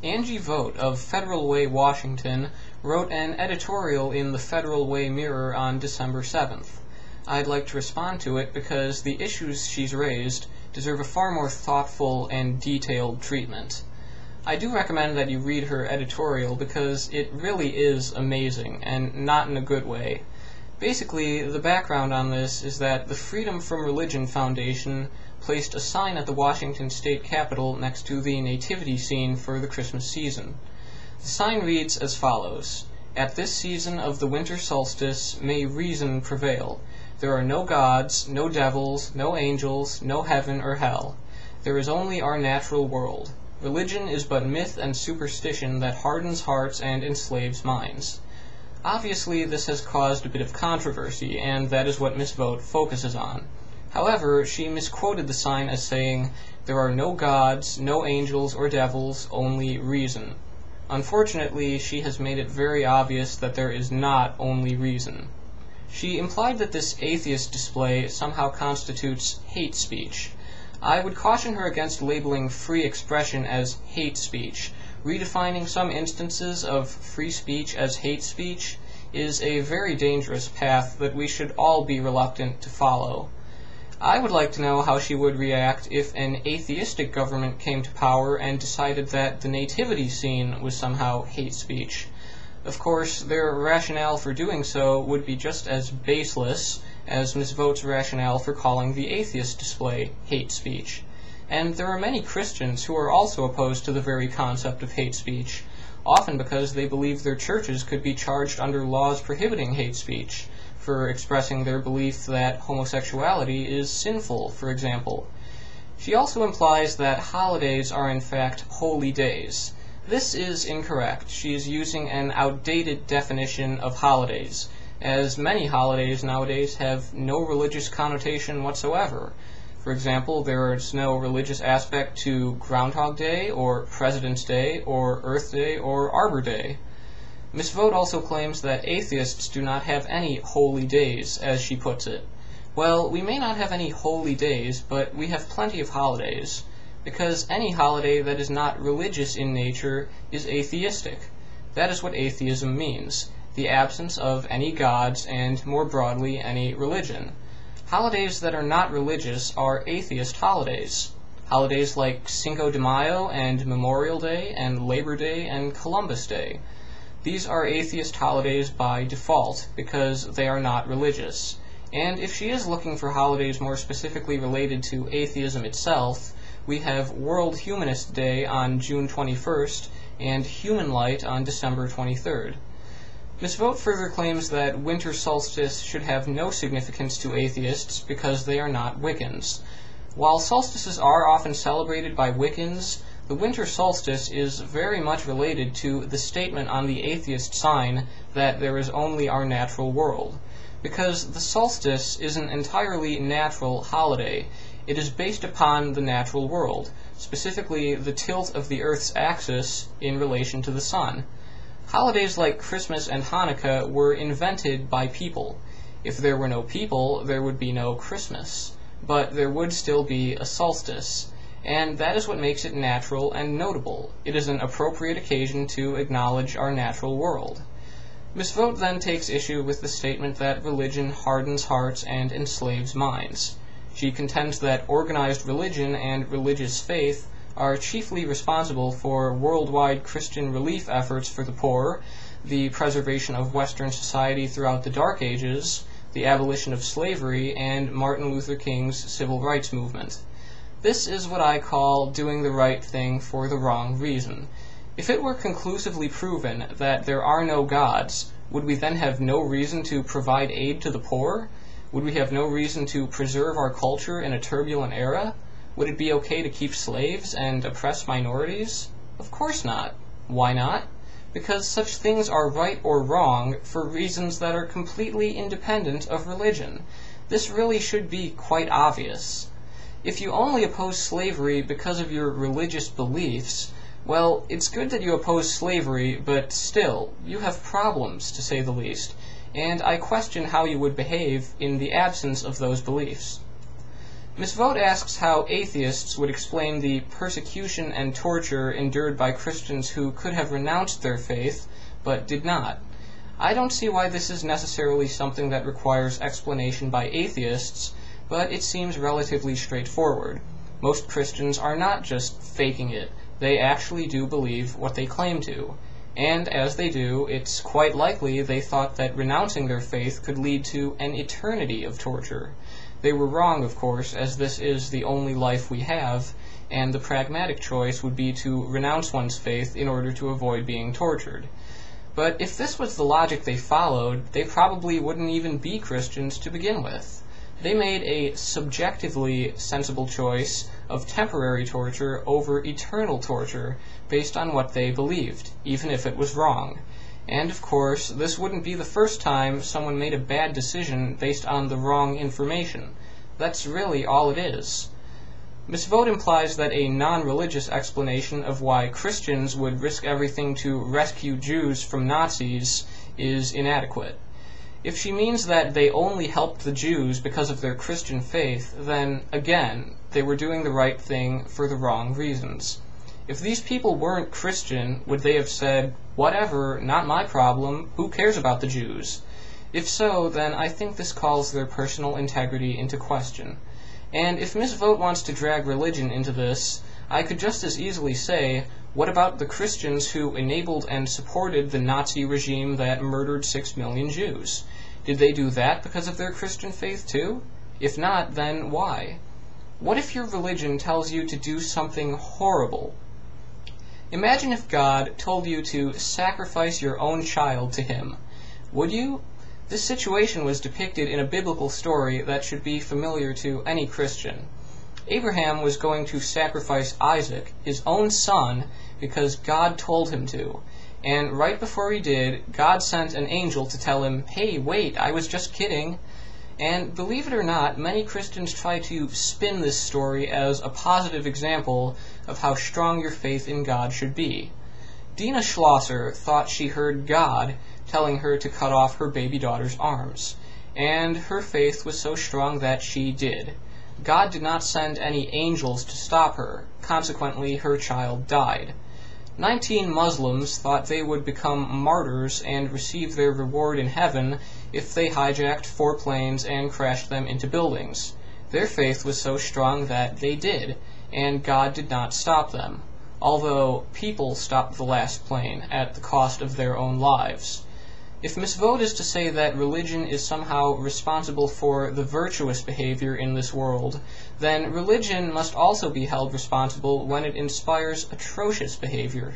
Angie Vogt of Federal Way, Washington, wrote an editorial in the Federal Way Mirror on December 7th. I'd like to respond to it because the issues she's raised deserve a far more thoughtful and detailed treatment. I do recommend that you read her editorial because it really is amazing, and not in a good way. Basically, the background on this is that the Freedom from Religion Foundation placed a sign at the Washington State Capitol next to the nativity scene for the Christmas season. The sign reads as follows: "At this season of the winter solstice, may reason prevail. There are no gods, no devils, no angels, no heaven or hell. There is only our natural world. Religion is but myth and superstition that hardens hearts and enslaves minds." Obviously, this has caused a bit of controversy, and that is what Ms. Vogt focuses on. However, she misquoted the sign as saying, "There are no gods, no angels or devils, only reason." Unfortunately, she has made it very obvious that there is not only reason. She implied that this atheist display somehow constitutes hate speech. I would caution her against labeling free expression as hate speech. Redefining some instances of free speech as hate speech is a very dangerous path that we should all be reluctant to follow. I would like to know how she would react if an atheistic government came to power and decided that the nativity scene was somehow hate speech. Of course, their rationale for doing so would be just as baseless as Ms. Vogt's rationale for calling the atheist display hate speech. And there are many Christians who are also opposed to the very concept of hate speech, often because they believe their churches could be charged under laws prohibiting hate speech, for expressing their belief that homosexuality is sinful, for example. She also implies that holidays are in fact holy days. This is incorrect. She is using an outdated definition of holidays, as many holidays nowadays have no religious connotation whatsoever. For example, there is no religious aspect to Groundhog Day, or President's Day, or Earth Day, or Arbor Day. Ms. Vogt also claims that atheists do not have any holy days, as she puts it. Well, we may not have any holy days, but we have plenty of holidays, because any holiday that is not religious in nature is atheistic. That is what atheism means: the absence of any gods and, more broadly, any religion. Holidays that are not religious are atheist holidays. Holidays like Cinco de Mayo and Memorial Day and Labor Day and Columbus Day. These are atheist holidays by default because they are not religious. And if she is looking for holidays more specifically related to atheism itself, we have World Humanist Day on June 21st and Human Light on December 23rd. Ms. Vogt further claims that winter solstice should have no significance to atheists because they are not Wiccans. While solstices are often celebrated by Wiccans, the winter solstice is very much related to the statement on the atheist sign that there is only our natural world. Because the solstice is an entirely natural holiday. It is based upon the natural world, specifically the tilt of the Earth's axis in relation to the sun. Holidays like Christmas and Hanukkah were invented by people. If there were no people, there would be no Christmas. But there would still be a solstice. And that is what makes it natural and notable. It is an appropriate occasion to acknowledge our natural world. Ms. Vogt then takes issue with the statement that religion hardens hearts and enslaves minds. She contends that organized religion and religious faith are chiefly responsible for worldwide Christian relief efforts for the poor, the preservation of Western society throughout the Dark Ages, the abolition of slavery, and Martin Luther King's civil rights movement. This is what I call doing the right thing for the wrong reason. If it were conclusively proven that there are no gods, would we then have no reason to provide aid to the poor? Would we have no reason to preserve our culture in a turbulent era? Would it be okay to keep slaves and oppress minorities? Of course not. Why not? Because such things are right or wrong for reasons that are completely independent of religion. This really should be quite obvious. If you only oppose slavery because of your religious beliefs, well, it's good that you oppose slavery, but still, you have problems, to say the least, and I question how you would behave in the absence of those beliefs. Ms. Vogt asks how atheists would explain the persecution and torture endured by Christians who could have renounced their faith, but did not. I don't see why this is necessarily something that requires explanation by atheists, but it seems relatively straightforward. Most Christians are not just faking it. They actually do believe what they claim to. And as they do, it's quite likely they thought that renouncing their faith could lead to an eternity of torture. They were wrong, of course, as this is the only life we have, and the pragmatic choice would be to renounce one's faith in order to avoid being tortured. But if this was the logic they followed, they probably wouldn't even be Christians to begin with. They made a subjectively sensible choice of temporary torture over eternal torture based on what they believed, even if it was wrong. And of course, this wouldn't be the first time someone made a bad decision based on the wrong information. That's really all it is. Ms. Vogt implies that a non-religious explanation of why Christians would risk everything to rescue Jews from Nazis is inadequate. If she means that they only helped the Jews because of their Christian faith, then, again, they were doing the right thing for the wrong reasons. If these people weren't Christian, would they have said, "Whatever, not my problem, who cares about the Jews?" If so, then I think this calls their personal integrity into question. And if Ms. Vogt wants to drag religion into this, I could just as easily say, what about the Christians who enabled and supported the Nazi regime that murdered 6 million Jews? Did they do that because of their Christian faith too? If not, then why? What if your religion tells you to do something horrible? Imagine if God told you to sacrifice your own child to Him. Would you? This situation was depicted in a biblical story that should be familiar to any Christian. Abraham was going to sacrifice Isaac, his own son, because God told him to. And right before he did, God sent an angel to tell him, "Hey, wait, I was just kidding." And believe it or not, many Christians try to spin this story as a positive example of how strong your faith in God should be. Dina Schlosser thought she heard God telling her to cut off her baby daughter's arms, and her faith was so strong that she did. God did not send any angels to stop her. Consequently, her child died. 19 Muslims thought they would become martyrs and receive their reward in heaven if they hijacked 4 planes and crashed them into buildings. Their faith was so strong that they did, and God did not stop them, although people stopped the last plane at the cost of their own lives. If Ms. Vogt is to say that religion is somehow responsible for the virtuous behavior in this world, then religion must also be held responsible when it inspires atrocious behavior.